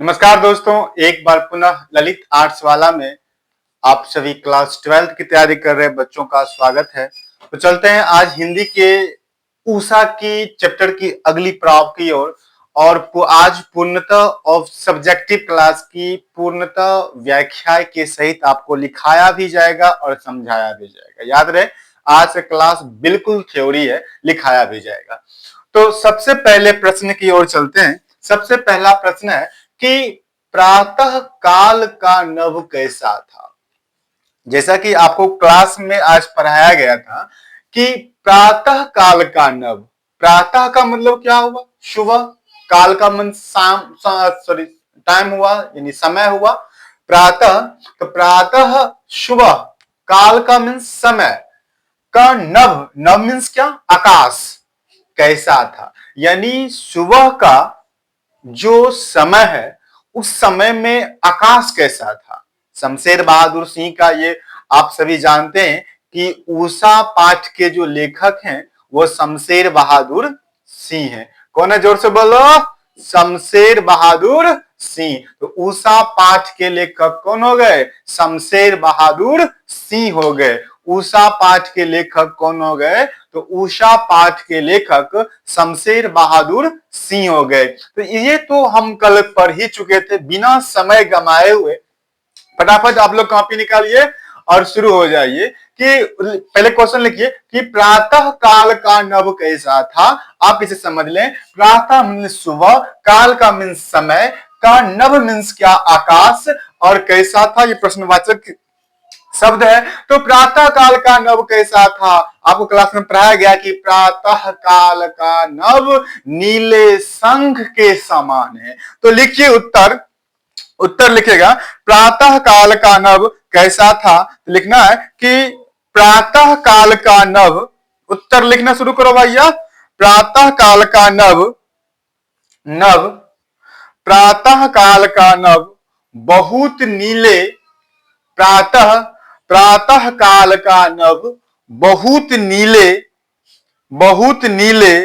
नमस्कार दोस्तों, एक बार पुनः ललित आर्ट्स वाला में आप सभी क्लास 12th की तैयारी कर रहे बच्चों का स्वागत है। तो चलते हैं आज हिंदी के ऊषा की चैप्टर की अगली प्रॉब की ओर और आज पूर्णतः ऑफ सब्जेक्टिव क्लास की पूर्णतः व्याख्या के सहित आपको लिखाया भी जाएगा और समझाया भी जाएगा। याद रहे, आज का क्लास बिल्कुल थ्योरी है, लिखाया भी जाएगा। तो सबसे पहले प्रश्न की ओर चलते हैं। सबसे पहला प्रश्न है कि प्रातः काल का नभ कैसा था। जैसा कि आपको क्लास में आज पढ़ाया गया था कि प्रातः काल का नभ, प्रातः का मतलब क्या हुआ? सुबह, काल का मन शाम, सॉरी टाइम हुआ यानी समय हुआ। प्रातः, तो प्रातः सुबह, काल का मीन्स समय का नभ, नभ मीन्स क्या? आकाश कैसा था, यानी सुबह का जो समय है उस समय में आकाश कैसा था। शमशेर बहादुर सिंह का ये आप सभी जानते हैं कि ऊषा पाठ के जो लेखक हैं वो शमशेर बहादुर सिंह हैं। कौन है? जोर से बोलो। शमशेर बहादुर सिंह। तो ऊषा पाठ के लेखक कौन हो गए? शमशेर बहादुर सिंह हो गए। ऊषा पाठ के लेखक कौन हो गए? तो ऊषा पाठ के लेखक शमशेर बहादुर सिंह हो गए। तो ये तो हम कल पढ़ ही चुके थे। बिना समय गंवाए हुए फटाफट आप लोग कॉपी निकालिए और शुरू हो जाइए कि पहले क्वेश्चन लिखिए कि प्रातः काल का नभ कैसा था। आप इसे समझ लें, प्रातः मीन्स सुबह, काल का मीन्स समय, का नभ मीन्स क्या? आकाश, और कैसा था ये प्रश्नवाचक शब्द है। तो प्रातः काल का नभ कैसा था? आपको क्लास में पढ़ाया गया कि प्रातः काल का नभ नीले शंख के समान है। तो लिखिए उत्तर, उत्तर लिखेगा प्रातः काल का नभ कैसा था। लिखना है कि प्रातः काल का नभ, उत्तर लिखना शुरू करो भैया। प्रातः काल का नभ, नभ प्रातः काल का नभ बहुत नीले, प्रातः, प्रातः काल का नभ बहुत नीले, बहुत नीले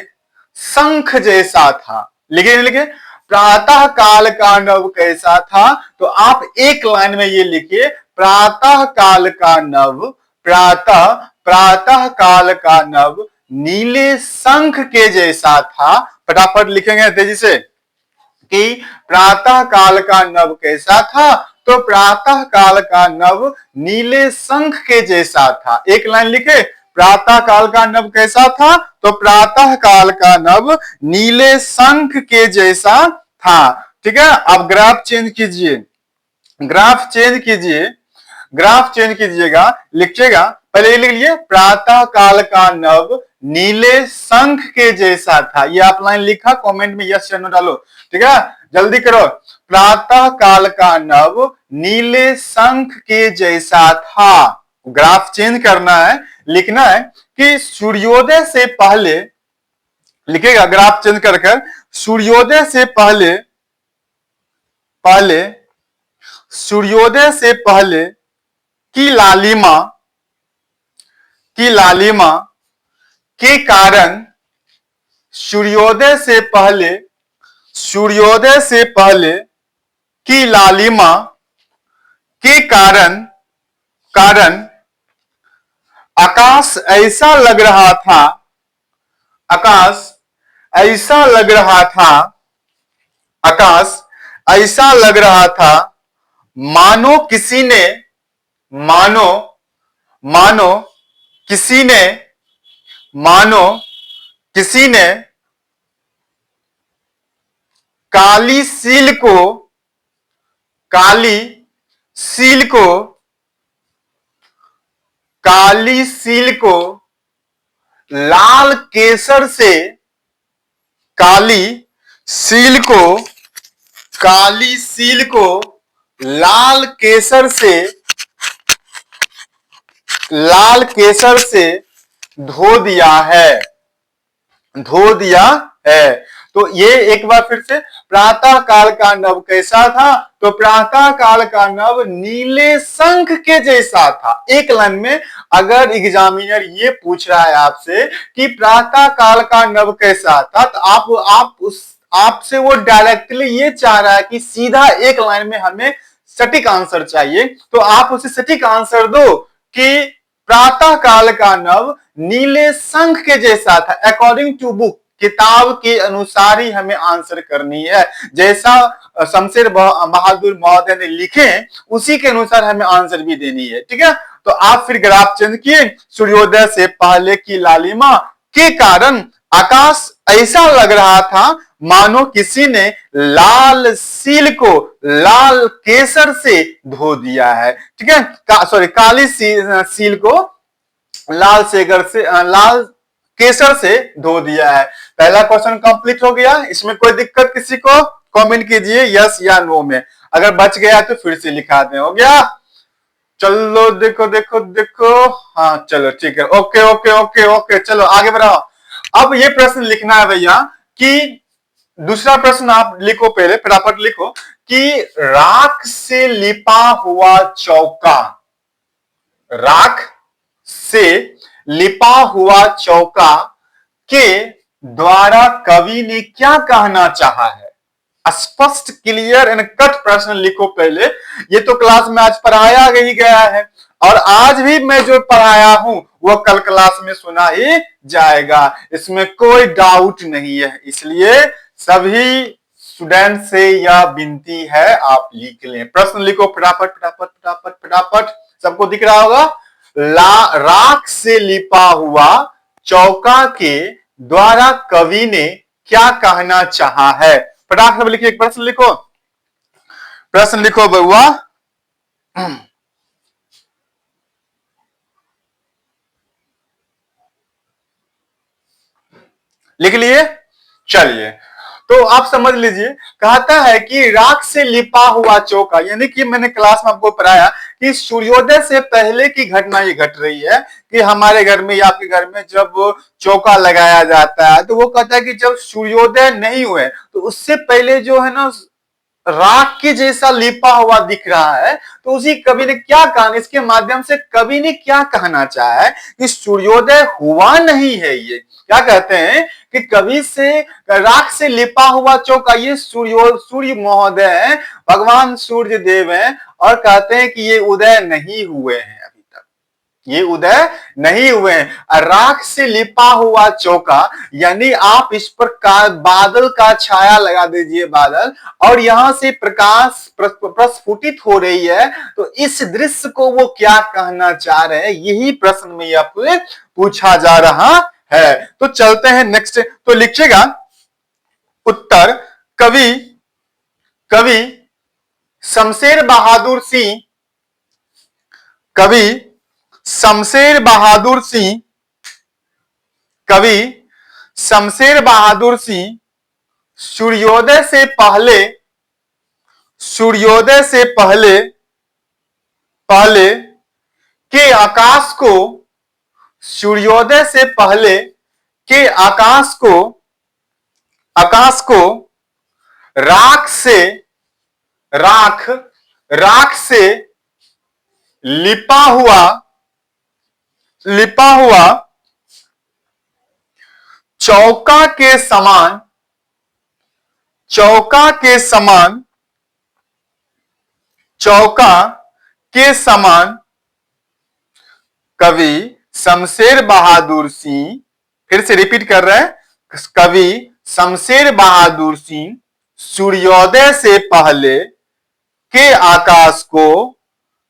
शंख जैसा था। लिखे नहीं लिखे? प्रातः काल का नभ कैसा था? तो आप एक लाइन में ये लिखिए, प्रातः काल का नभ, प्रातः, प्रातः काल का नभ नीले शंख के जैसा था। फटाफट लिखेंगे तेजी से कि प्रातः काल का नभ कैसा था। तो प्रातः काल का नभ नीले शंख के जैसा था। एक लाइन लिखे, प्रातः काल का नभ कैसा था? तो प्रातः काल का नभ नीले शंख के जैसा था। ठीक है, अब ग्राफ चेंज कीजिए, ग्राफ चेंज कीजिए, ग्राफ चेंज कीजिएगा, लिखिएगा पहले लिख लिए प्रातः काल का नभ नीले शंख के जैसा था। ये आप लाइन लिखा, कमेंट में यस या नो डालो। ठीक है, जल्दी करो। प्रातः काल का नभ नीले शंख के जैसा था। ग्राफ चेंज करना है, लिखना है कि सूर्योदय से पहले, लिखेगा ग्राफ चेंज कर कर, सूर्योदय से पहले, पहले सूर्योदय से पहले की लालिमा, की लालिमा के कारण, सूर्योदय से पहले, सूर्योदय से पहले की लालिमा के कारण, कारण आकाश ऐसा लग रहा था, आकाश ऐसा लग रहा था, आकाश ऐसा लग रहा था मानो किसी ने, मानो, मानो किसी ने, मानो किसी ने काली सील को, काली सील को, काली सील को लाल केसर से, काली सील को, काली सील को लाल केसर से, लाल केसर से धो दिया है, धो दिया है। तो ये एक बार फिर से, प्रातः काल का नभ कैसा था? तो प्रातः काल का नभ नीले शंख के जैसा था। एक लाइन में अगर एग्जामिनर ये पूछ रहा है आपसे कि प्रातः काल का नभ कैसा था, तो आप उस आपसे वो डायरेक्टली ये चाह रहा है कि सीधा एक लाइन में हमें सटीक आंसर चाहिए, तो आप उसे सटीक आंसर दो कि प्रातः काल का नभ नीले शंख के जैसा था। अकॉर्डिंग टू बुक, किताब के अनुसार ही हमें आंसर करनी है। जैसा शमशेर बहादुर महोदय ने लिखे उसी के अनुसार हमें आंसर भी देनी है। ठीक है, तो आप फिर ग्राफ चेंज किए। सूर्योदय से पहले की लालिमा के कारण आकाश ऐसा लग रहा था मानो किसी ने लाल सील को लाल केसर से धो दिया है। ठीक है, सॉरी काली सील को लाल लाल केसर से धो दिया है। पहला क्वेश्चन कंप्लीट हो गया। इसमें कोई दिक्कत किसी को? कमेंट कीजिए यस या नो में। अगर बच गया तो फिर से लिखा दें। हो गया? चलो देखो देखो देखो, हाँ चलो ठीक है, ओके ओके ओके ओके, चलो आगे बढ़ाओ। अब ये प्रश्न लिखना है भैया कि दूसरा प्रश्न आप लिखो, पहले फटाफट लिखो कि राख से लिपा हुआ चौका, राख से लिपा हुआ चौका के द्वारा कवि ने क्या कहना चाहा है? स्पष्ट, क्लियर एंड कट प्रश्न लिखो पहले। ये तो क्लास में आज पढ़ाया ही गया है और आज भी मैं जो पढ़ाया हूं वो कल क्लास में सुना ही जाएगा, इसमें कोई डाउट नहीं है। इसलिए सभी स्टूडेंट से यह विनती है, आप लिख लें, प्रश्न लिखो फटाफट फटाफट फटाफट फटाफट। सबको दिख रहा होगा? राख से लिपा हुआ चौका के द्वारा कवि ने क्या कहना चाहा है? फटाफट से लिखिए, प्रश्न लिखो, प्रश्न लिखो बउआ। लिख लिए? चलिए, तो आप समझ लीजिए, कहता है कि राख से लिपा हुआ चौका, यानी कि मैंने क्लास में आपको पढ़ाया कि सूर्योदय से पहले की घटना ये घट रही है कि हमारे घर में या आपके घर में जब चौका लगाया जाता है तो वो कहता है कि जब सूर्योदय नहीं हुए तो उससे पहले जो है ना राख के जैसा लिपा हुआ दिख रहा है। तो उसी कवि ने क्या कहा, इसके माध्यम से कवि ने क्या कहना चाहा है कि सूर्योदय हुआ नहीं है। ये क्या कहते हैं कि कवि से राख से लिपा हुआ चौका, ये सूर्य महोदय है, भगवान सूर्य देव हैं और कहते हैं कि ये उदय नहीं हुए हैं, अभी तक ये उदय नहीं हुए हैं। राख से लिपा हुआ चौका यानी आप इस पर बादल का छाया लगा दीजिए, बादल, और यहां से प्रकाश प्रस्फुटित हो रही है, तो इस दृश्य को वो क्या कहना चाह रहे हैं, यही प्रश्न में आपसे पूछा जा रहा है। तो चलते हैं नेक्स्ट, तो लिखिएगा उत्तर। कवि कवि शमशेर बहादुर सिंह, कवि शमशेर बहादुर सिंह, कवि शमशेर बहादुर सिंह सूर्योदय से पहले, सूर्योदय से पहले पहले के आकाश को, सूर्योदय से पहले के आकाश को, आकाश को राख से, राख राख से लिपा हुआ, लिपा हुआ चौका के समान, चौका के समान, चौका के समान कवि शमशेर बहादुर सिंह, फिर से रिपीट कर रहे हैं, कवि शमशेर बहादुर सिंह सूर्योदय से पहले के आकाश को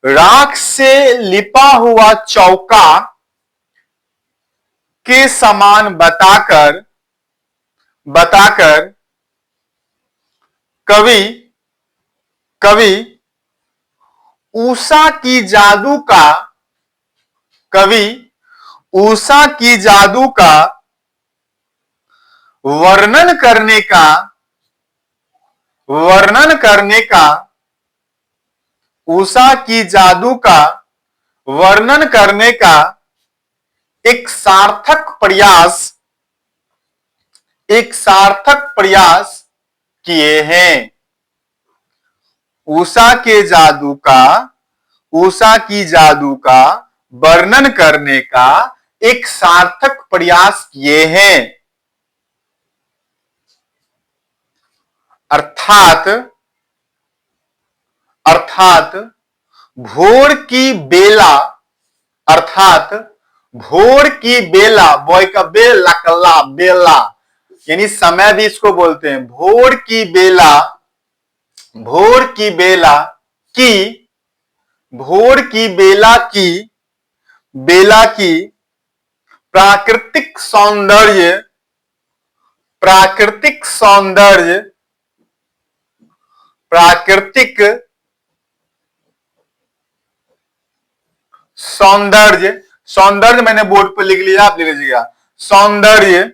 राख से लिपा हुआ चौका के समान बताकर बताकर कवि कवि उषा की जादू का, कवि उषा की जादू का वर्णन करने का, वर्णन करने का, उषा की जादू का वर्णन करने का एक सार्थक प्रयास, एक सार्थक प्रयास किए हैं। उषा के जादू का, उषा की जादू का वर्णन करने का एक सार्थक प्रयास किए हैं। अर्थात अर्थात भोर की बेला, अर्थात भोर की बेला, बॉय का बेला कल्ला बेला, यानी समय भी इसको बोलते हैं। भोर की बेला, भोर की बेला की, भोर की बेला की, बेला की प्राकृतिक सौंदर्य, प्राकृतिक सौंदर्य, प्राकृतिक सौंदर्य, सौंदर्य मैंने बोर्ड पर लिख लिया, आप लिख लीजिएगा। सौंदर्य,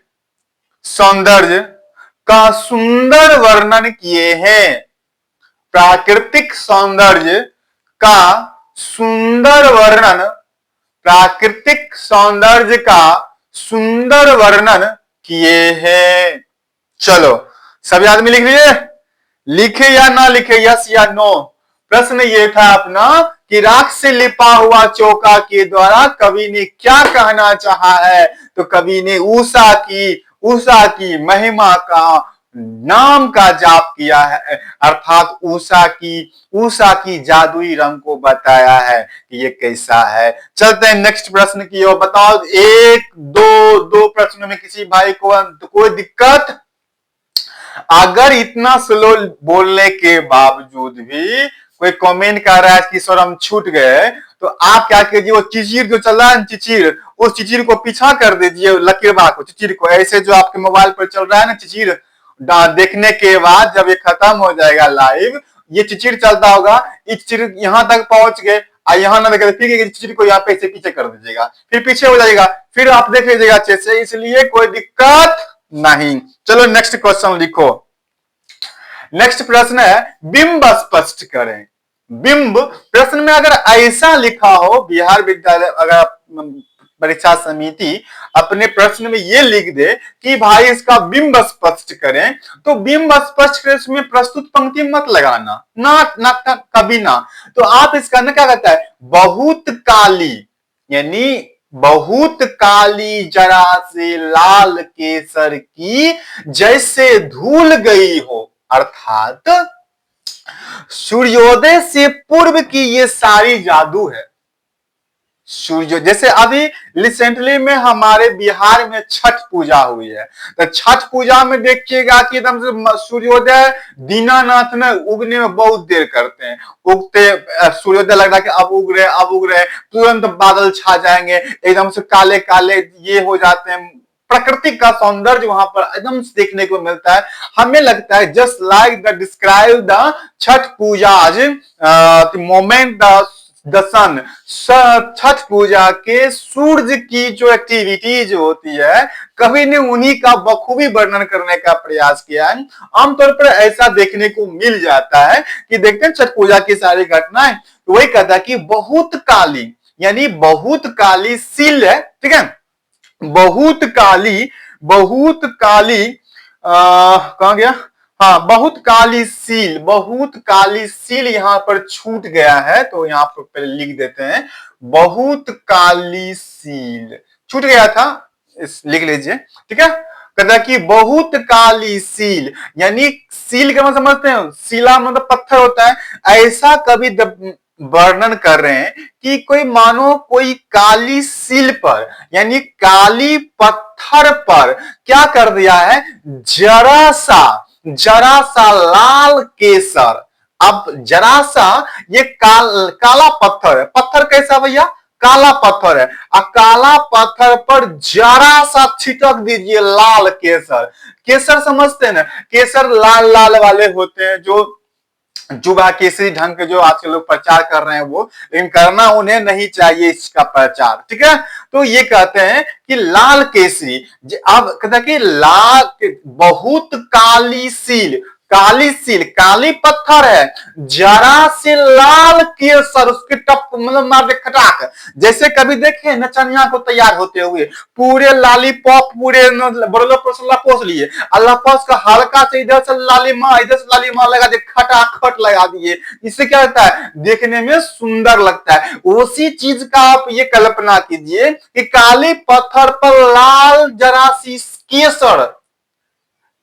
सौंदर्य का सुंदर वर्णन किए हैं। प्राकृतिक सौंदर्य का सुंदर वर्णन, प्राकृतिक सौंदर्य का सुंदर वर्णन किए हैं। चलो सभी आदमी लिख लीजिए, लिखे या ना लिखे, यस या नो। प्रश्न ये था अपना कि राख से लिपा हुआ चौका के द्वारा कवि ने क्या कहना चाहा है। तो कवि ने उषा की महिमा का नाम का जाप किया है, अर्थात उषा की जादुई रंग को बताया है कि ये कैसा है। चलते हैं नेक्स्ट प्रश्न की ओर। बताओ एक दो प्रश्नों में किसी भाई को कोई दिक्कत? अगर इतना स्लो बोलने के बावजूद भी कोई कमेंट कर रहा है कि सर हम छूट गए, तो आप क्या कीजिए, वो चिचिर जो चल रहा है चिचिर, उस चिचिर को पीछा कर दीजिए, लकीरबा को, चिचिर को। ऐसे जो आपके मोबाइल पर चल रहा है ना चिचिर, देखने के बाद जब ये खत्म हो जाएगा लाइव, ये चिचिर चलता होगा, ये चिचिर यहां तक पहुंच गए, यहाँ ना देखे फिर चिचिर को यहाँ पे से पीछे कर दीजिएगा, फिर पीछे हो जाएगा, फिर आप देख लीजिएगा अच्छे से, इसलिए कोई दिक्कत नहीं। चलो नेक्स्ट क्वेश्चन लिखो। नेक्स्ट प्रश्न है बिंब स्पष्ट करें। बिंब प्रश्न में अगर ऐसा लिखा हो, बिहार विद्यालय अगर परीक्षा समिति अपने प्रश्न में ये लिख दे कि भाई इसका बिंब स्पष्ट करें, तो बिंब स्पष्ट करें इसमें प्रस्तुत पंक्ति मत लगाना ना कभी ना। तो आप इसका ना क्या कहता है, बहुत काली, यानी बहुत काली जरा से लाल केसर की जैसे धूल गई हो, अर्थात सूर्योदय से पूर्व की ये सारी जादू है। सूर्य जैसे अभी रिसेंटली में हमारे बिहार में छठ पूजा हुई है, तो छठ पूजा में देखिएगा कि एकदम से सूर्योदय दीनानाथ ने उगने में बहुत देर करते हैं, उगते सूर्योदय लग रहा है कि अब उग रहे, तुरंत बादल छा जाएंगे, एकदम से काले काले ये हो जाते हैं। प्रकृति का सौंदर्य वहां पर एकदम देखने को मिलता है। हमें लगता है just like the describe the Chhath Puja moment the sun, Chhath Puja के सूर्य की जो एक्टिविटीज होती है, कवि ने उन्हीं का बखूबी वर्णन करने का प्रयास किया है। आमतौर पर ऐसा देखने को मिल जाता है कि देखते हैं छठ पूजा की सारी घटनाएं, तो वही कहता है कि बहुत काली, यानी बहुत काली सील है, ठीक है, बहुत काली कहां गया, हाँ बहुत काली सील, बहुत काली सील यहाँ पर छूट गया है, तो यहाँ पर पहले लिख देते हैं बहुत काली सील छूट गया था, इस लिख लीजिए, ठीक है। कहता कि बहुत काली सील, यानी सील का मतलब समझते हैं, सीला मतलब पत्थर होता है, ऐसा कभी वर्णन कर रहे हैं कि कोई मानो कोई काली सील पर, यानी काली पत्थर पर क्या कर दिया है, जरा सा लाल केसर। अब जरा सा ये काला पत्थर है, पत्थर कैसा भैया, काला पत्थर है, और काला पत्थर पर जरा सा छिटक दीजिए लाल केसर। केसर समझते हैं ना, केसर लाल लाल वाले होते हैं, जो जुबा केसरी ढंग के जो आजकल लोग प्रचार कर रहे हैं वो, लेकिन करना उन्हें नहीं चाहिए इसका प्रचार, ठीक है। तो ये कहते हैं कि लाल केसरी, अब कहता कि लाल बहुत काली सील, काली पत्थर है, जरा से लाल केसर उसके टप मतलब मार दे खटाक, जैसे कभी देखे नचनिया को तैयार होते हुए पूरे लालीपॉप पूरे बड़ला पोस लिए, अल्लाह पास का हल्का से इधर से लालिमा लगा दे, खटाखट लगा दिए, इससे क्या होता है, देखने में सुंदर लगता है। उसी चीज का आप ये कल्पना कीजिए कि काली पत्थर पर लाल जरा सी केसर,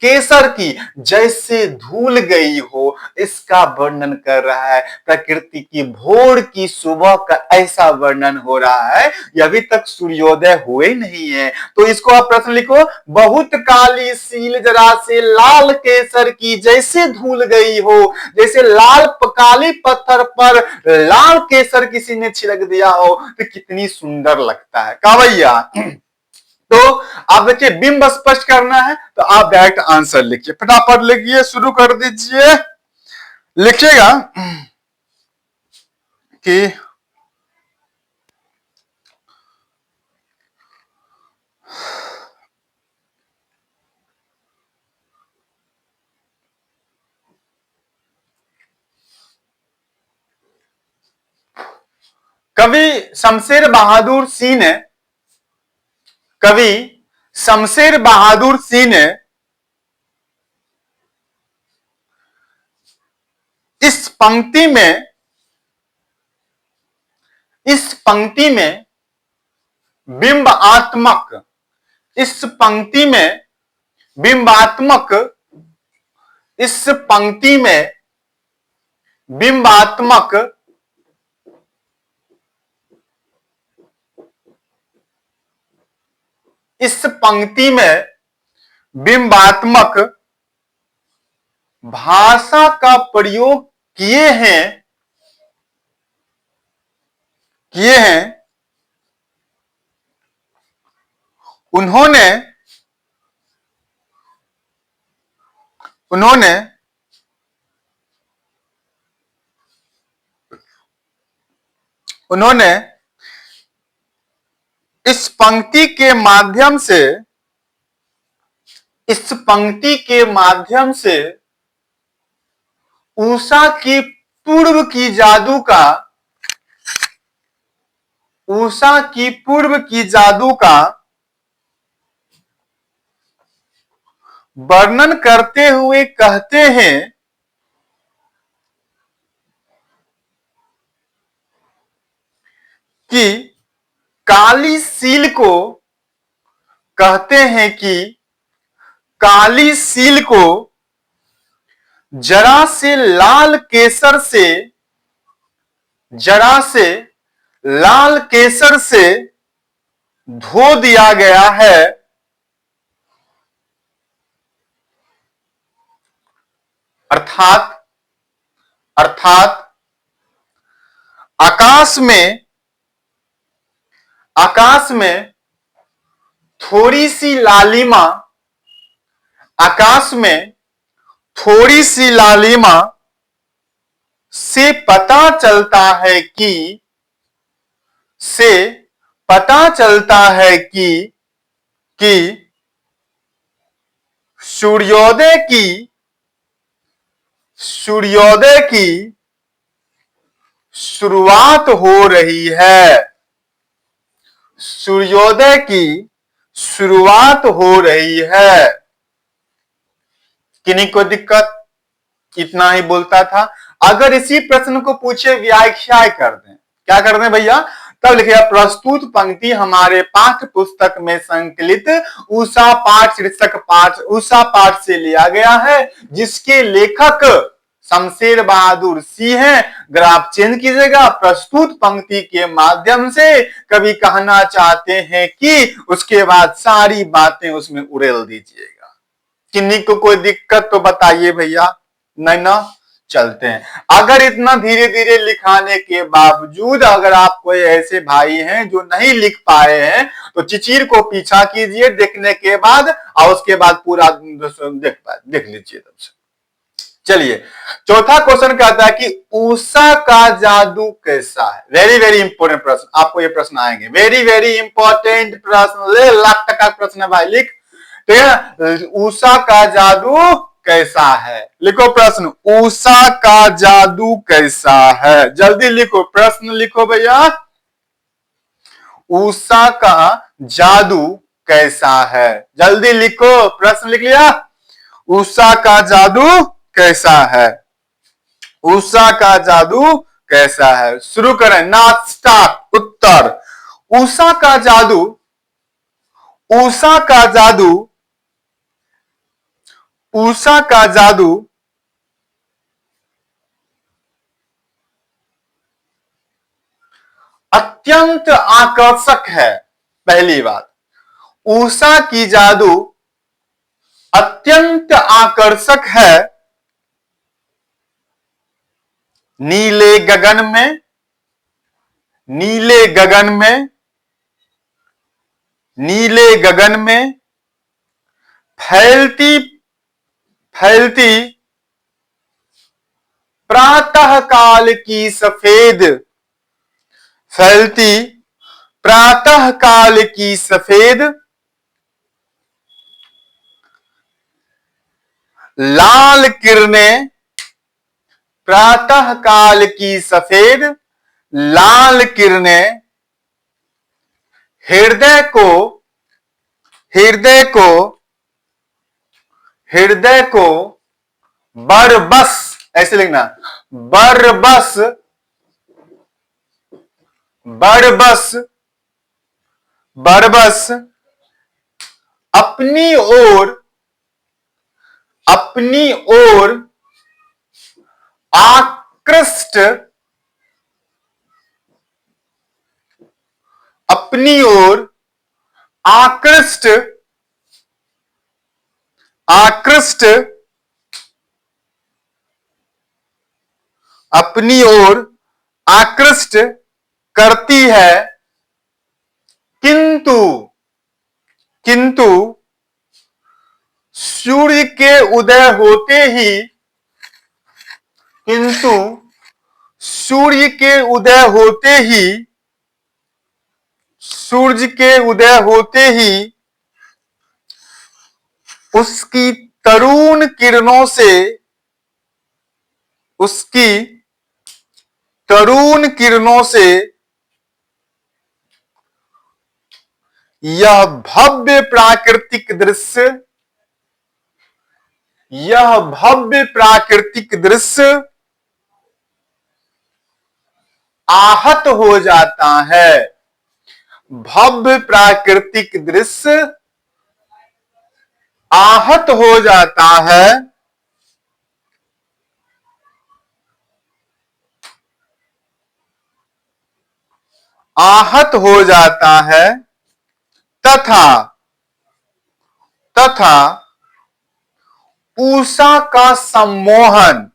केसर की जैसे धूल गई हो, इसका वर्णन कर रहा है। प्रकृति की भोर की सुबह का ऐसा वर्णन हो रहा है, अभी तक सूर्योदय हुए नहीं है। तो इसको आप प्रश्न लिखो, बहुत काली सील जरा से लाल केसर की जैसे धूल गई हो, जैसे लाल काली पत्थर पर लाल केसर किसी ने छिड़क दिया हो तो कितनी सुंदर लगता है। का भैया? तो आप देखिए, बिंब स्पष्ट करना है तो आप डायरेक्ट आंसर लिखिए, फटाफट लिखिए, शुरू कर दीजिए। लिखिएगा कि कवि शमशेर बहादुर सिंह ने, कवि शमशेर बहादुर सिंह ने इस पंक्ति में, इस पंक्ति में बिंबात्मक, इस पंक्ति में बिंबात्मक, इस पंक्ति में बिंबात्मक इस पंक्ति में बिंबात्मक भाषा का प्रयोग किए हैं, किए हैं। उन्होंने उन्होंने उन्होंने इस पंक्ति के माध्यम से, इस पंक्ति के माध्यम से उषा की पूर्व की जादू का, उषा की पूर्व की जादू का वर्णन करते हुए कहते हैं कि काली सील को, कहते हैं कि काली सील को जरा से लाल केसर से, जरा से लाल केसर से धो दिया गया है, अर्थात अर्थात आकाश में, आकाश में थोड़ी सी लालिमा, आकाश में थोड़ी सी लालिमा से पता चलता है कि, से पता चलता है कि सूर्योदय की, सूर्योदय की शुरुआत हो रही है, सूर्योदय की शुरुआत हो रही है। किन्हीं को दिक्कत? इतना ही बोलता था। अगर इसी प्रश्न को पूछे व्याख्या कर दें, क्या कर दें भैया? तब लिखिएगा, प्रस्तुत पंक्ति हमारे पाठ्य पुस्तक में संकलित उषा पाठ शीर्षक पाठ, उषा पाठ से लिया गया है, जिसके लेखक शमशेर बहादुर सिंह है। अगर आप चेंज कीजिएगा, प्रस्तुत पंक्ति के माध्यम से कवि कहना चाहते हैं कि, उसके बाद सारी बातें उसमें उड़ेल दीजिएगा। किन्हीं को कोई दिक्कत तो बताइए भैया? नहीं ना? चलते हैं। अगर इतना धीरे धीरे लिखाने के बावजूद अगर आप कोई ऐसे भाई हैं जो नहीं लिख पाए हैं, तो चिचिर को पीछा कीजिए देखने के बाद, और उसके बाद पूरा देख लीजिए तब से। चलिए, चौथा क्वेश्चन कहता है कि उषा का जादू कैसा है। वेरी वेरी इंपॉर्टेंट प्रश्न, आपको ये प्रश्न आएंगे। वेरी वेरी इंपॉर्टेंट प्रश्न, ले लाख टका प्रश्न है भाई, लिख। ठीक है, उषा का जादू कैसा है? लिखो प्रश्न, उषा का जादू कैसा है? जल्दी लिखो, प्रश्न लिखो भैया। उषा का जादू कैसा है? जल्दी लिखो, प्रश्न लिख लिया? उषा का जादू कैसा है? उषा का जादू कैसा है? शुरू करें, नाथ स्टार्ट। उत्तर, उषा का जादू, उषा का जादू उषा का जादू अत्यंत आकर्षक है। पहली बात, उषा की जादू अत्यंत आकर्षक है। नीले गगन में, नीले गगन में, नीले गगन में फैलती फैलती प्रातः काल की सफेद, फैलती प्रातः काल की सफेद लाल किरणें, प्रातः काल की सफेद लाल किरणें हृदय को, हृदय को, हृदय को बरबस, ऐसे लिखना, बरबस, बरबस, बरबस अपनी ओर, अपनी ओर आकृष्ट, अपनी ओर आकृष्ट, आकृष्ट, अपनी ओर आकृष्ट करती है। किंतु, किंतु सूर्य के उदय होते ही, किंतु सूर्य के उदय होते ही, सूर्य के उदय होते ही उसकी तरुण किरणों से, उसकी तरुण किरणों से यह भव्य प्राकृतिक दृश्य, यह भव्य प्राकृतिक दृश्य आहत हो जाता है। भव्य प्राकृतिक दृश्य आहत हो जाता है। आहत हो जाता है तथा, तथा उषा का सम्मोहन,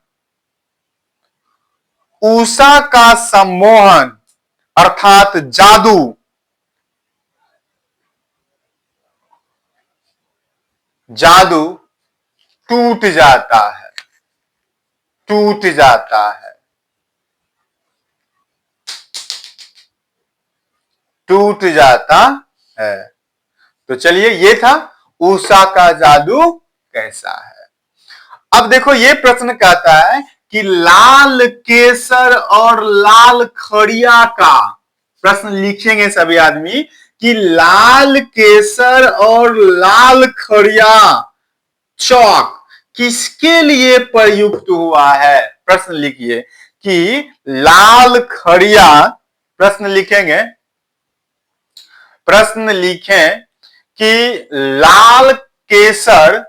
उषा का सम्मोहन अर्थात जादू, जादू टूट जाता है, टूट जाता है, टूट जाता है। तो चलिए, ये था उषा का जादू कैसा है। अब देखो, ये प्रश्न कहता है कि लाल केसर और लाल खड़िया का, प्रश्न लिखेंगे सभी आदमी कि लाल केसर और लाल खड़िया चौक किसके लिए प्रयुक्त हुआ है। प्रश्न लिखिए कि लाल खड़िया, प्रश्न लिखेंगे, प्रश्न लिखें कि लाल केसर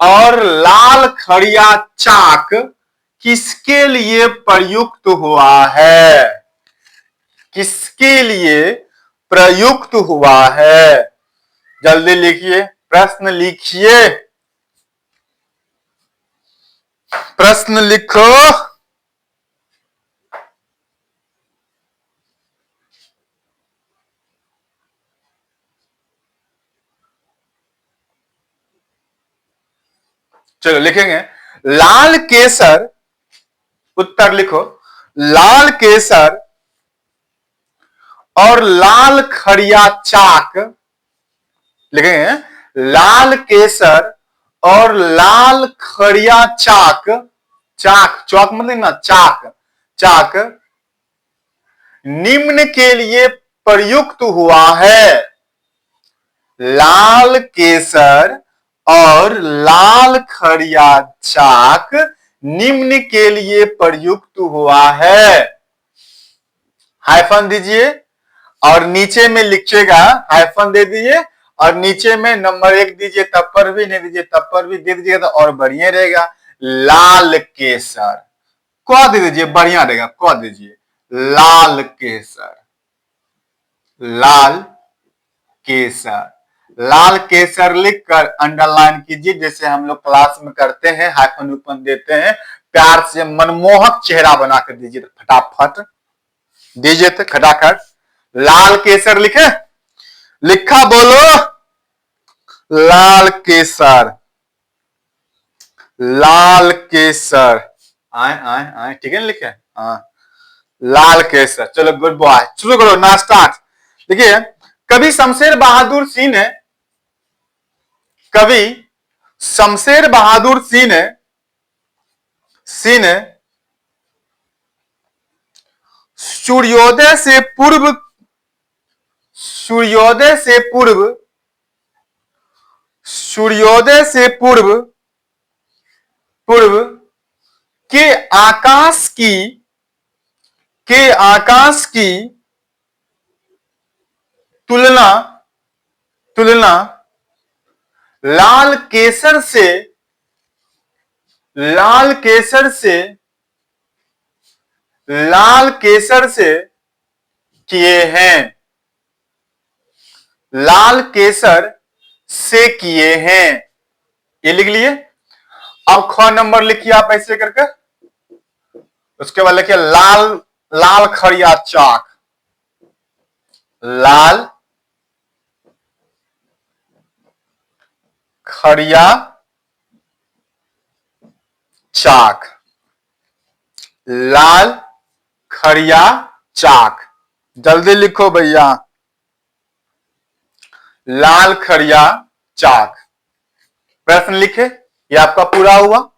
और लाल खड़िया चाक किसके लिए प्रयुक्त हुआ है, किसके लिए प्रयुक्त हुआ है। जल्दी लिखिए, प्रश्न लिखिए, प्रश्न लिखो। चलो लिखेंगे, लाल केसर, उत्तर लिखो, लाल केसर और लाल खड़िया चाक, लिखेंगे लाल केसर और लाल खड़िया चाक, चाक, चौक मतलब ना, चाक, चाक निम्न के लिए प्रयुक्त हुआ है। लाल केसर और लाल खड़िया चाक निम्न के लिए प्रयुक्त हुआ है। हाइफन दीजिए और नीचे में लिखिएगा, हाइफन दे दीजिए और नीचे में नंबर 1 दीजिए, तब पर भी नहीं दीजिए, तब पर भी दे दीजिएगा तो और बढ़िया रहेगा। लाल केसर, क दे दीजिए, बढ़िया रहेगा, क दीजिए। लाल केसर, लाल केसर। लाल केसर लिखकर अंडरलाइन कीजिए, जैसे हम लोग क्लास में करते हैं, हाइफन ऊपन देते हैं, प्यार से मनमोहक चेहरा बनाकर दीजिए, फटाफट दीजिए तो खटाखट। लाल केसर लिखे, लिखा बोलो, लाल केसर, लाल केसर। आए आए आए, ठीक है ना लिखे, हाँ लाल केसर। चलो गुड बॉय, शुरू करो ना, स्टार्ट। देखिए, कवि शमशेर बहादुर सिंह ने, कवि शमशेर बहादुर सिंह ने सूर्योदय से पूर्व, सूर्योदय से पूर्व, सूर्योदय से पूर्व, पूर्व के आकाश की, के आकाश की तुलना, तुलना लाल केसर से, लाल केसर से, लाल केसर से किए हैं, लाल केसर से किए हैं, ये लिख लिए। अब ख नंबर लिखिए आप ऐसे करके, उसके बाद लिखिए लाल, लाल खड़िया चाक, लाल खड़िया चाक, लाल खड़िया चाक, जल्दी लिखो भैया, लाल खड़िया चाक। प्रश्न लिखे, ये आपका पूरा हुआ।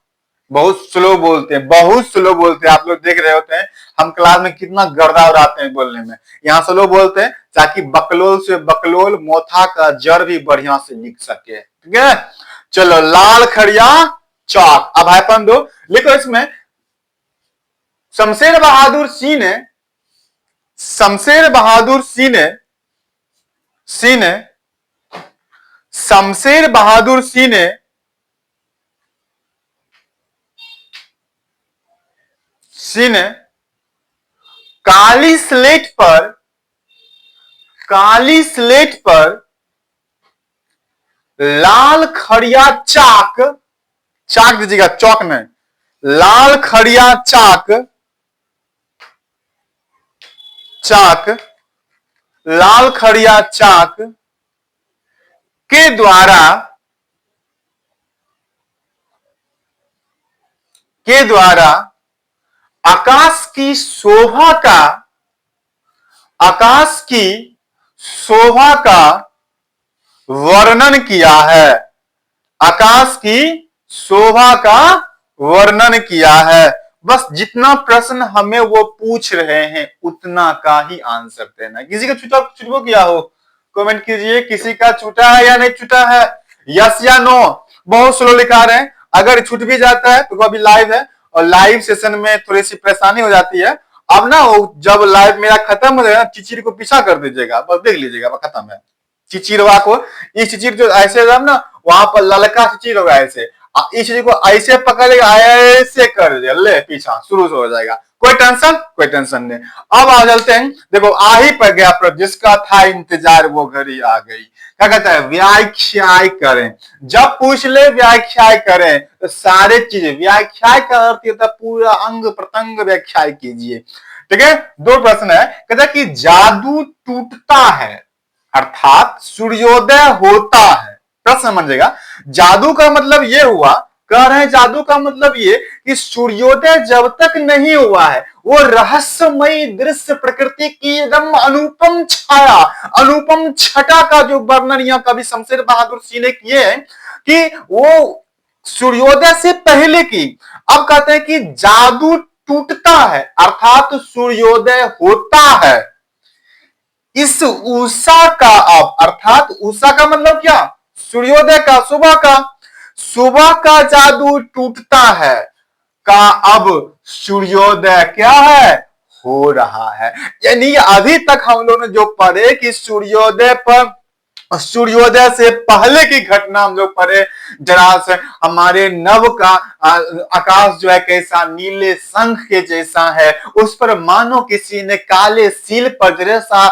बहुत स्लो बोलते हैं, बहुत स्लो बोलते हैं, आप लोग देख रहे होते हैं हम क्लास में कितना गर्दा उड़ाते हैं बोलने में। यहाँ स्लो बोलते हैं ताकि बकलोल से बकलोल मोथा का जड़ भी बढ़िया से लिख सके, ठीक है। चलो, लाल खड़िया चाक। अब हाइफन दो, लिखो इसमें शमशेर बहादुर सिंह ने, शमशेर बहादुर सिंह ने, शमशेर बहादुर सिंह ने काली स्लेट पर, काली स्लेट पर लाल खड़िया चाक, चाक दीजिएगा, चौक में, लाल खड़िया चाक, चाक, लाल खड़िया चाक के द्वारा, के द्वारा आकाश की शोभा का, आकाश की शोभा का वर्णन किया है, आकाश की शोभा का वर्णन किया है। बस जितना प्रश्न हमें वो पूछ रहे हैं उतना का ही आंसर देना। किसी का छूटा, छूटबो किया हो कमेंट कीजिए, किसी का छूटा है या नहीं छूटा है, यस या नो। बहुत स्लो लिखा रहे हैं, अगर छूट भी जाता है तो अभी लाइव है और लाइव सेशन में थोड़ी सी परेशानी हो जाती है। अब ना जब लाइव मेरा खत्म हो जाएगा, चिचिर को पीछा कर दीजिएगा, बस देख लीजिएगा खत्म है। चिचिरवा को, ये चिचिर जो ऐसे ना वहां पर ललका चिचिर होगा ऐसे, इस चीज को ऐसे पकड़ेगा, ऐसे कर दे, ले पीछा शुरू से हो जाएगा। कोई टेंशन, कोई टेंशन नहीं। अब आ चलते हैं, देखो आ ही पर गया पर जिसका था इंतजार वो घड़ी आ गई। क्या कहता है, व्याख्या करें, जब पूछ ले व्याख्या करें तो सारे चीजें व्याख्या का अर्थ होता है पूरा अंग प्रत्यंग व्याख्या कीजिए, ठीक है। दो प्रश्न है, कहता है कि जादू टूटता है अर्थात सूर्योदय होता है। प्रश्न समझिएगा, जादू का मतलब ये हुआ, कह रहे हैं जादू का मतलब ये कि सूर्योदय जब तक नहीं हुआ है वो रहस्यमयी दृश्य, प्रकृति की एकदम अनुपम छाया, अनुपम छटा का जो वर्णन यहाँ कवि शमशेर बहादुर सिंह ने किए हैं कि वो सूर्योदय से पहले की। अब कहते हैं कि जादू टूटता है अर्थात सूर्योदय होता है। इस उषा का, अब अर्थात उषा का मतलब क्या, सूर्योदय का, सुबह का, सुबह का जादू टूटता है का अब सूर्योदय क्या है, हो रहा है। यानी अभी तक हम लोगों ने जो पढ़े कि सूर्योदय पर सूर्योदय से पहले की घटना हम लोग पढ़े, जरा से हमारे नव का आकाश जो है कैसा नीले शंख के जैसा है, उस पर मानो किसी ने काले सील पर जैसा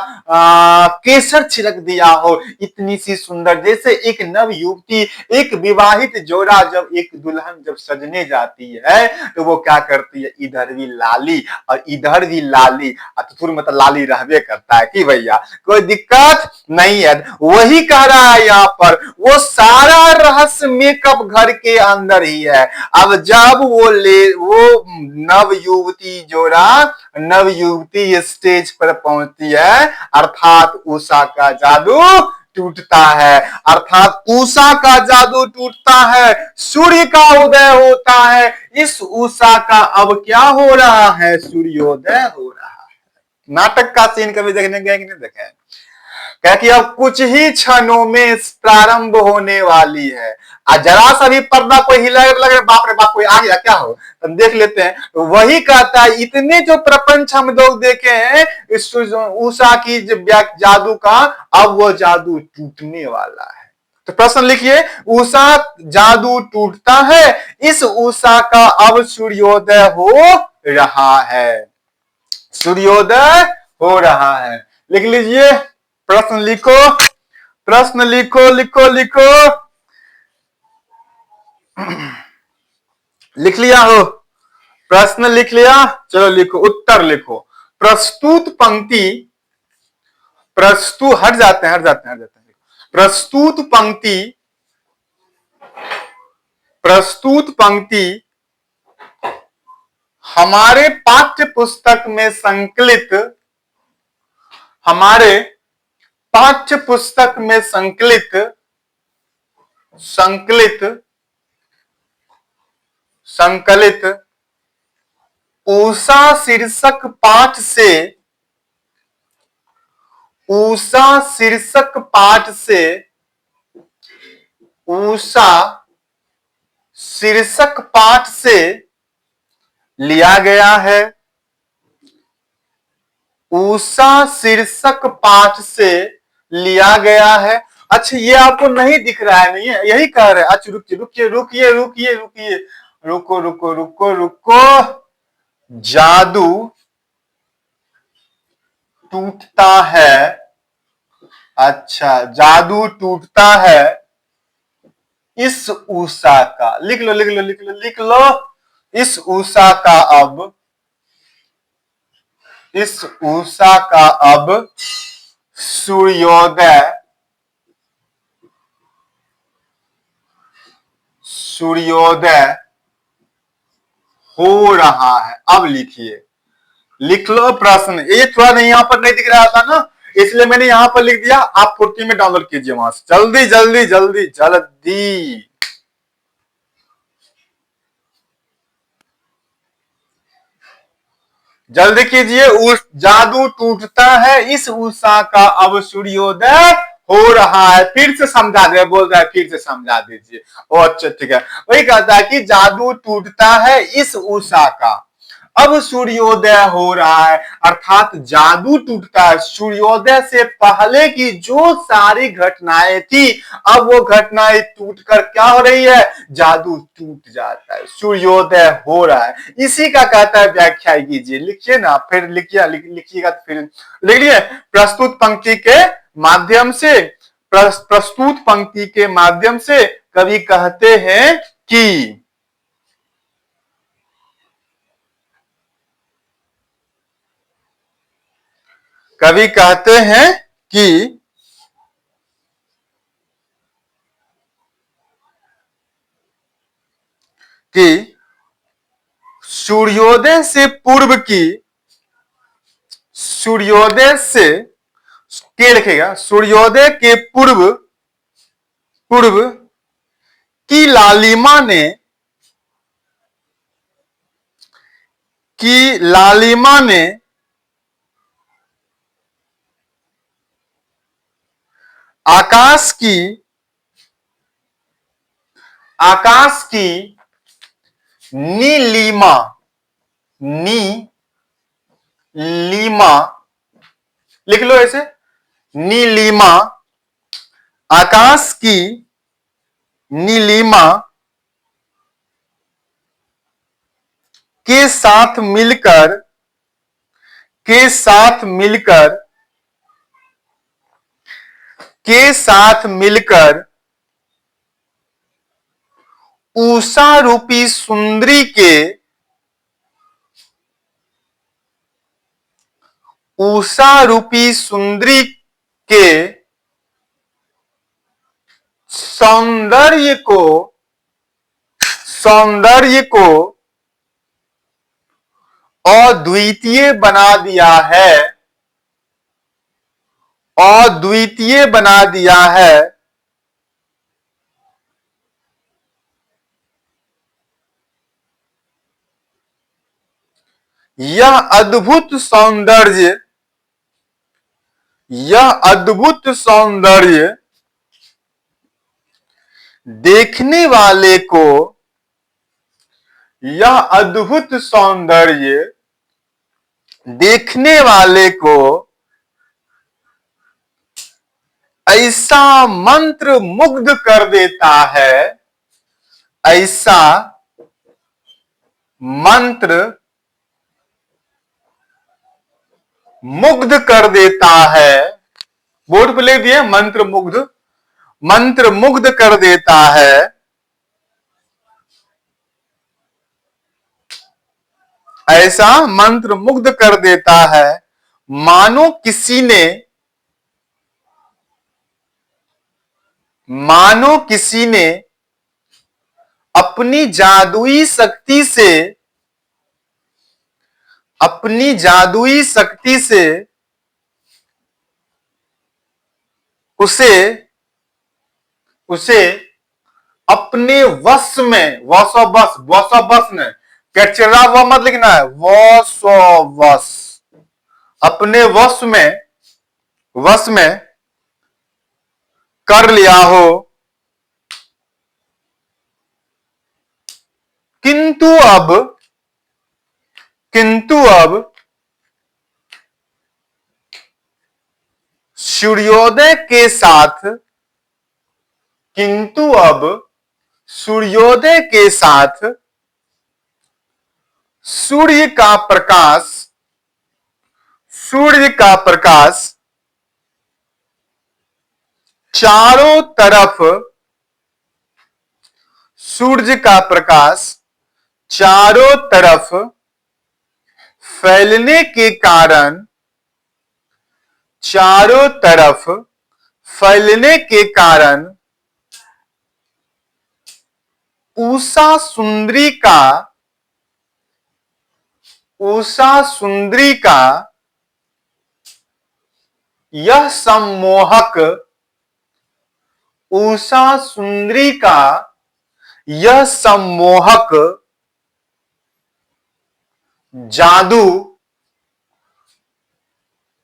केसर छिड़क दिया हो, इतनी सी सुंदर, जैसे एक नव युवती, एक विवाहित जोड़ा जब एक दुल्हन जब सजने जाती है तो वो क्या करती है, इधर भी लाली और इधर भी लाली, तो मतलब लाली रहबे करता है कि भैया कोई दिक्कत नहीं है। वही कह रहा है यहाँ पर, वो सारा रहस्य मेकअप घर के अंदर ही है। अब जब वो नव युवती जोड़ा, नव युवती स्टेज पर पहुंचती है, अर्थात उषा का जादू टूटता है, अर्थात उषा का जादू टूटता है, सूर्य का उदय होता है। इस उषा का अब क्या हो रहा है, सूर्योदय हो रहा है। नाटक का सीन कभी देखने गए कि नहीं देखे? क्या कि अब कुछ ही क्षणों में प्रारंभ होने वाली है। जरा सा भी पर्दा कोई हिला लगे, बाप रे बाप कोई आ गया क्या हो, तो देख लेते हैं। तो वही कहता है, इतने जो प्रपंच हम लोग देखे हैं इस उषा की जादू का, अब वो जादू टूटने वाला है। तो प्रश्न लिखिए, उषा जादू टूटता है, इस उषा का अब सूर्योदय हो रहा है, सूर्योदय हो रहा है। लिख लीजिए, प्रश्न लिखो, प्रश्न लिखो, लिखो लिखो। लिख लिया हो, प्रश्न लिख लिया, चलो लिखो, उत्तर लिखो। प्रस्तुत पंक्ति, हट जाते हैं, हट जाते हैं, हट जाते हैं। प्रस्तुत पंक्ति, प्रस्तुत पंक्ति हमारे पाठ्य पुस्तक में संकलित, हमारे पाठ्य पुस्तक में संकलित संकलित उषा शीर्षक पाठ से, उषा शीर्षक पाठ से, उषा शीर्षक पाठ से लिया गया है, उषा शीर्षक पाठ से लिया गया है। अच्छा, ये आपको नहीं दिख रहा है, नहीं है, यही कह रहे हैं। अच्छा रुकिए रुकिए रुकिए रुकिए रुकिए, रुको रुको रुको रुको, जादू टूटता है, अच्छा जादू टूटता है इस उषा का, लिख लो लिख लो लिख लो लिख लो, इस उषा का अब, इस उषा का अब सूर्योदय, सूर्योदय हो रहा है। अब लिखिए, लिख लो प्रश्न। ये थोड़ा नहीं, यहां पर नहीं दिख रहा था ना, इसलिए मैंने यहां पर लिख दिया। आप फुर्ती में डाउनलोड कीजिए वहां से, जल्दी जल्दी जल्दी जल्दी। जल्दी कीजिए, उस जादू टूटता है, इस उषा का अब सूर्योदय हो रहा है। फिर से समझा दे, बोल रहा है फिर से समझा दीजिए। ओ अच्छा ठीक है, वही कहता है कि जादू टूटता है इस उषा का, अब सूर्योदय हो रहा है, अर्थात जादू टूटता है। सूर्योदय से पहले की जो सारी घटनाएं थी, अब वो घटनाएं टूटकर क्या हो रही है, जादू टूट जाता है, सूर्योदय हो रहा है। इसी का कहता है व्याख्या कीजिए, लिखिए ना, फिर लिखिए, लिखिएगा तो फिर लिख लिए। प्रस्तुत पंक्ति के माध्यम से, प्रस्तुत पंक्ति के माध्यम से कवि कहते हैं कि, कवि कहते हैं कि सूर्योदय से पूर्व की, सूर्योदय से के लिखेगा, सूर्योदय के पूर्व, पूर्व की लालिमा ने, की लालिमा ने आकाश की, आकाश की नीलिमा, नीलिमा लिख लो ऐसे, नीलिमा आकाश की नीलिमा के साथ मिलकर के साथ मिलकर के साथ मिलकर उषा रूपी सुंदरी के उषा रूपी सुंदरी के सौंदर्य को अद्वितीय बना दिया है अद्वितीय बना दिया है। यह अद्भुत सौंदर्य देखने वाले को यह अद्भुत सौंदर्य देखने वाले को ऐसा मंत्र मुग्ध कर देता है ऐसा मंत्र मुग्ध कर देता है। बोर्ड पे लिख दिए मंत्र मुग्ध कर देता है। ऐसा मंत्र मुग्ध कर देता है मानो किसी ने अपनी जादुई शक्ति से उसे अपने वश में वश ने कैचरा व मत लिखना है वश अपने वश में कर लिया हो। किंतु अब सूर्योदय के साथ सूर्य का प्रकाश चारों तरफ सूर्य का प्रकाश चारों तरफ फैलने के कारण उषा सुंदरी का यह सम्मोहक जादू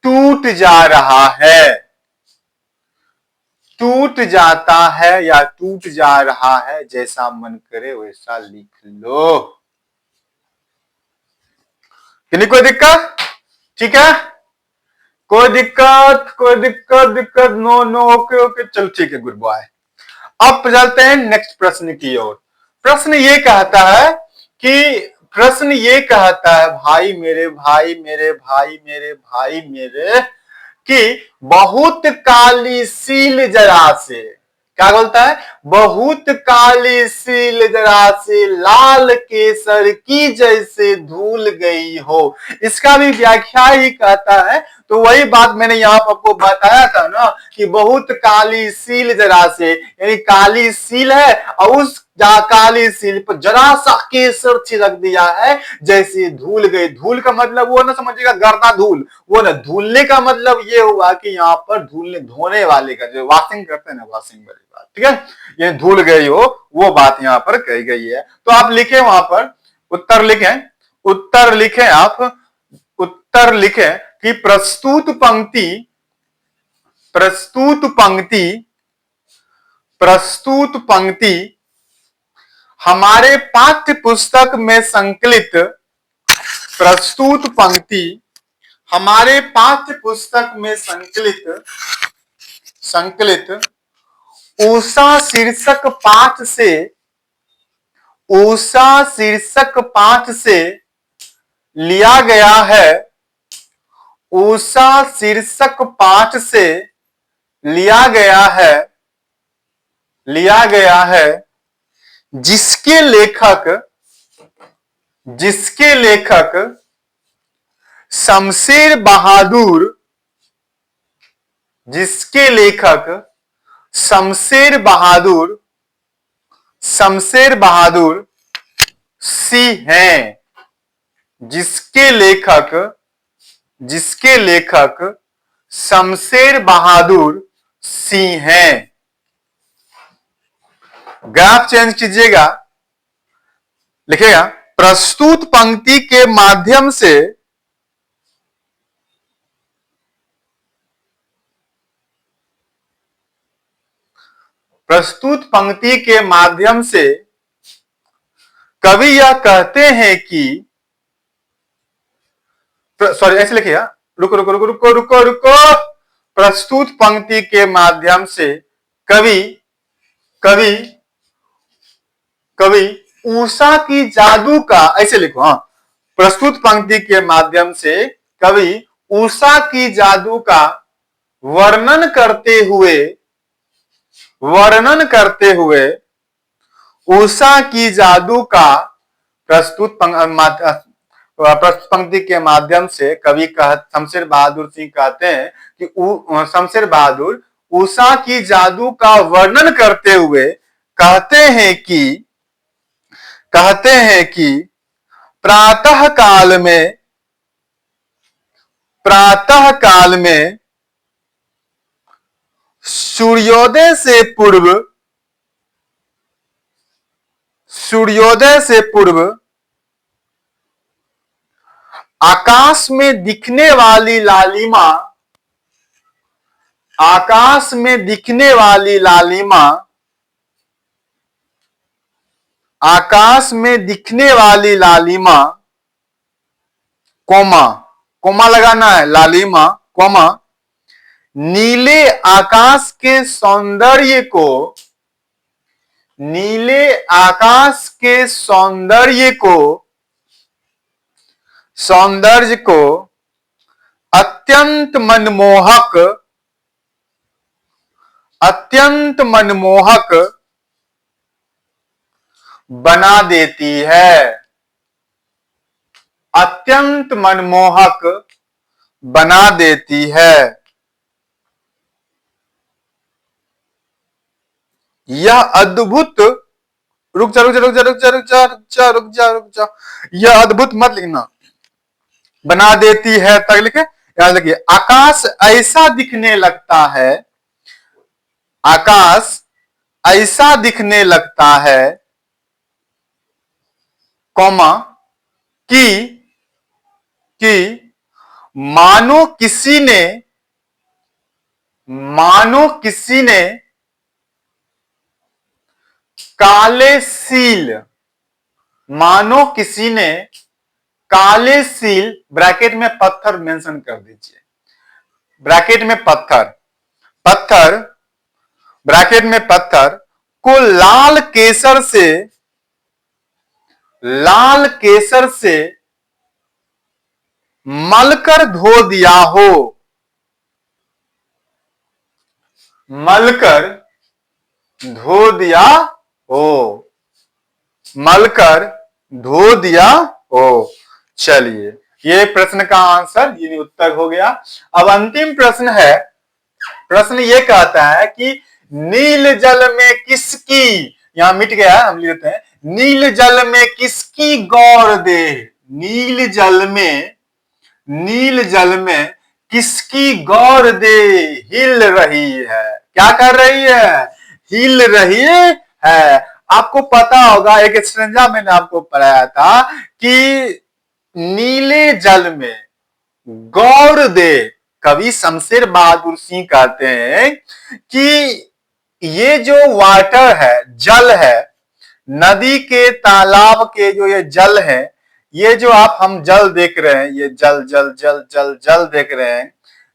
टूट जा रहा है टूट जाता है या टूट जा रहा है जैसा मन करे वैसा लिख लो। यानी कोई दिक्कत? ठीक है, कोई दिक्कत नो ओके चलो ठीक है गुड बॉय। अब चलते हैं नेक्स्ट प्रश्न की ओर। प्रश्न ये कहता है भाई मेरे कि बहुत काली सील जरा से क्या बोलता है बहुत काली सील जरा से लाल केसर की जैसे धूल गई हो। इसका भी व्याख्या ही कहता है। तो वही बात मैंने यहाँ पर आपको बताया था ना कि बहुत काली सील जरा से यानी काली सील है और उस काली सील पर जरा सा केसर छिड़क दिया है जैसे धूल गई। धूल का मतलब वो ना समझिएगा गर्दा धूल, वो ना धूलने का मतलब ये हुआ कि यहाँ पर धोने वाले का जो वॉशिंग करते हैं ना वॉशिंग वाली बात, ठीक है, ये धूल गई हो वो बात यहाँ पर कही गई है। तो आप लिखे वहां पर उत्तर लिखें कि प्रस्तुत पंक्ति हमारे पाठ्य पुस्तक में संकलित ऊषा शीर्षक पाठ से, ऊषा शीर्षक पाठ से लिया गया है, ऊषा शीर्षक पाठ से लिया गया है, लिया गया है, जिसके लेखक, जिसके लेखक शमशेर बहादुर, जिसके लेखक शमशेर बहादुर, शमशेर बहादुर सिंह हैं, जिसके लेखक, जिसके लेखक शमशेर बहादुर सिंह हैं। ग्राफ चेंज कीजिएगा, लिखेगा प्रस्तुत पंक्ति के माध्यम से, प्रस्तुत पंक्ति के माध्यम से कवि यह कहते हैं कि, सॉरी ऐसे लिखिएगा, रुको रुको रुको रुको रुको रुको, प्रस्तुत पंक्ति के माध्यम से कवि, कवि, कवि ऊषा की जादू का, ऐसे लिखो, हाँ, प्रस्तुत पंक्ति के माध्यम से कवि ऊषा की जादू का वर्णन करते हुए, वर्णन करते हुए ऊषा की जादू का प्रस्तुत पंक्ति के माध्यम से कवि शमशेर बहादुर सिंह कहते हैं कि शमशेर बहादुर ऊषा की जादू का वर्णन करते हुए कहते हैं कि, कहते हैं कि प्रातः काल में, प्रातः काल में सूर्योदय से पूर्व, सूर्योदय से पूर्व आकाश में दिखने वाली लालिमा, आकाश में दिखने वाली लालिमा, आकाश में दिखने वाली लालिमा, कोमा, कोमा लगाना है, लालिमा कोमा नीले आकाश के सौंदर्य को, नीले आकाश के सौंदर्य को, सौंदर्य को अत्यंत मनमोहक, अत्यंत मनमोहक बना देती है, अत्यंत मनमोहक बना देती है। यह अद्भुत, रुक जा रुक जा रुक जा रुक जा रुक जा रुक जा रुक जा रुक जा, यह अद्भुत मत लिखना, बना देती है तक लिखे, याद रखिए आकाश ऐसा दिखने लगता है, आकाश ऐसा दिखने लगता है, कौमा कि मानो किसी ने, मानो किसी ने काले सील, मानो किसी ने काले सील, ब्रैकेट में पत्थर मेंशन कर दीजिए, ब्रैकेट में पत्थर, पत्थर, ब्रैकेट में पत्थर को लाल केसर से, लाल केसर से मलकर धो दिया हो, मलकर धो दिया हो, मलकर धो दिया हो। चलिए ये प्रश्न का आंसर यानी उत्तर हो गया। अब अंतिम प्रश्न है, प्रश्न ये कहता है कि नील जल में किसकी, यहां मिट गया हम लिखते हैं, नील जल में किसकी गौर दे, नील जल में, नील जल में किसकी गौर दे हिल रही है, क्या कर रही है, हिल रही है। आपको पता होगा एक स्ट्रेंजा मैंने आपको पढ़ाया था कि नीले जल में गौर दे, कवि शमशेर बहादुर सिंह कहते हैं कि ये जो वाटर है, जल है, नदी के तालाब के जो ये जल है, ये जो आप हम जल देख रहे हैं, ये जल जल जल जल जल देख रहे हैं,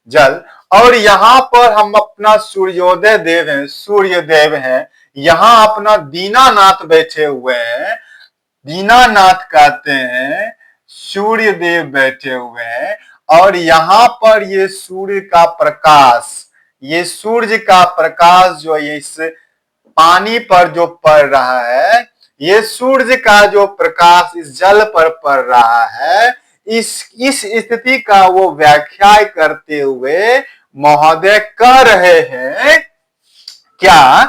जल, और यहाँ पर हम अपना सूर्योदय देव हैं, सूर्य देव हैं, यहाँ अपना दीनानाथ बैठे हुए हैं, दीनानाथ कहते हैं, सूर्य देव बैठे हुए हैं। और यहाँ पर ये सूर्य का प्रकाश, ये सूर्य का प्रकाश जो इस पानी पर जो पड़ रहा है, ये सूर्य का जो प्रकाश इस जल पर पड़ रहा है, इस स्थिति का वो व्याख्या करते हुए महोदय कह रहे हैं क्या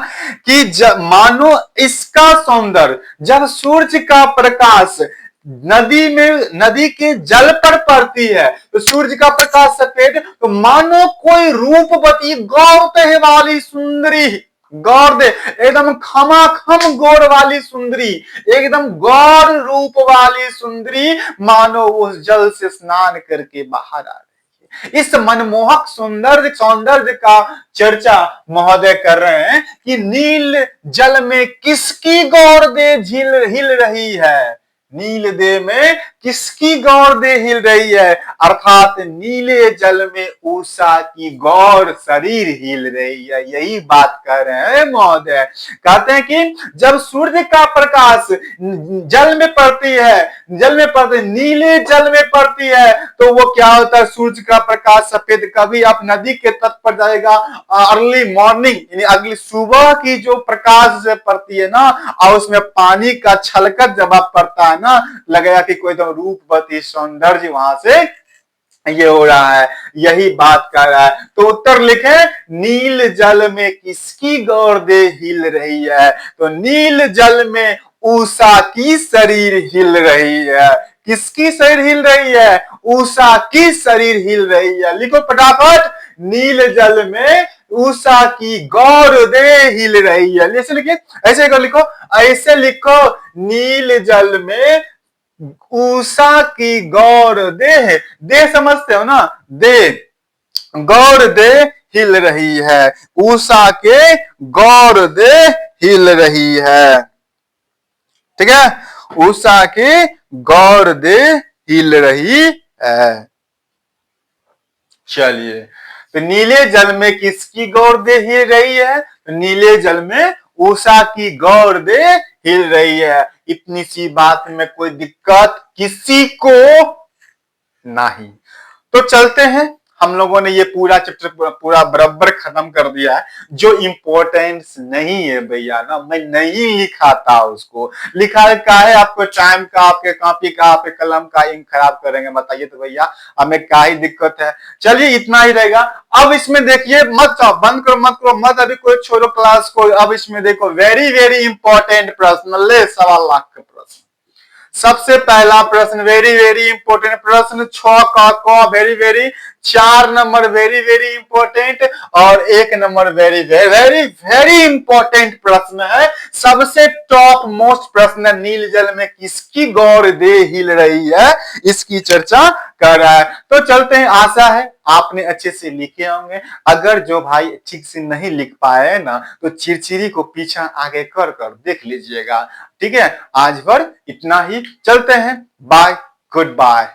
कि मानो इसका सौंदर्य, जब सूर्य का प्रकाश नदी के जल पर पड़ती है तो सूर्य का प्रकाश सफेद, तो मानो कोई रूपवती गौर दे वाली सुंदरी, गौर दे एकदम खमाखम गौर वाली सुंदरी, एकदम गौर रूप वाली सुंदरी मानो उस जल से स्नान करके बाहर आ रही है। इस मनमोहक सौंदर्य का चर्चा महोदय कर रहे हैं कि नील जल में किसकी गौर दे हिल रही है, नील दे में किसकी गौर दे हिल रही है, अर्थात नीले जल में उषा की गौर शरीर हिल रही है। यही बात कर रहे हैं महोदय। कहते हैं कि जब सूर्य का प्रकाश जल में पड़ती है, नीले जल में पड़ती है, तो वो क्या होता है, सूर्य का प्रकाश सफेद। कभी आप नदी के तट पर जाएगा, अर्ली मॉर्निंग यानी अगली सुबह की जो प्रकाश पड़ती है ना, और उसमें पानी का छलकत जब आप पड़ता है ना, लगेगा कि कोई तो रूपवती सौंदर्य वहां से ये हो रहा है। यही बात कर रहा है। तो उत्तर लिखे, नील जल में किसकी गौर दे हिल रही है, तो नील जल में उषा की शरीर हिल रही है। किसकी शरीर हिल रही है, उषा की शरीर हिल रही है। लिखो फटाफट, नील जल में उषा की गौर दे हिल रही है। ऐसे लिखिए, ऐसे लिखो, ऐसे लिखो, नील जल में उषा की गौर दे समझते हो ना, दे गौर दे हिल रही है, उषा के गौर दे हिल रही है। ठीक है, उषा की गौर दे हिल रही है। चलिए, तो नीले जल में किसकी गौर दे हिल रही है, तो नीले जल में उषा की गौर दे हिल रही है। इतनी सी बात में कोई दिक्कत किसी को नहीं। तो चलते हैं, हम लोगों ने ये पूरा चैप्टर पूरा बराबर खत्म कर दिया है। जो इंपॉर्टेंस नहीं है भैया ना, मैं नहीं लिखा था उसको, लिखा का है आपको टाइम का, आपके कॉपी का, आपके कलम का इंक खराब करेंगे, बताइए तो भैया हमें क्या ही दिक्कत है। चलिए इतना ही रहेगा। अब इसमें देखिए, मत जाओ, बंद करो, मत करो, मत अभी कोई छोड़ो क्लास को। अब इसमें देखो, वेरी वेरी इंपॉर्टेंट प्रश्न, ले 1.25 लाख का प्रश्न। सबसे पहला प्रश्न वेरी वेरी इंपॉर्टेंट प्रश्न, 6 का very very, 4 number very very important, और 1 number very very very important प्रश्न है। सबसे टॉप मोस्ट प्रश्न है, नील जल में किसकी गौर दे हिल रही है, इसकी चर्चा कर रहा है। तो चलते हैं, आशा है आपने अच्छे से लिखे होंगे। अगर जो भाई ठीक से नहीं लिख पाए ना, तो चिरचिरी को पीछा आगे कर कर देख लीजिएगा। ठीक है, आज भर इतना ही, चलते हैं, बाय, गुड बाय।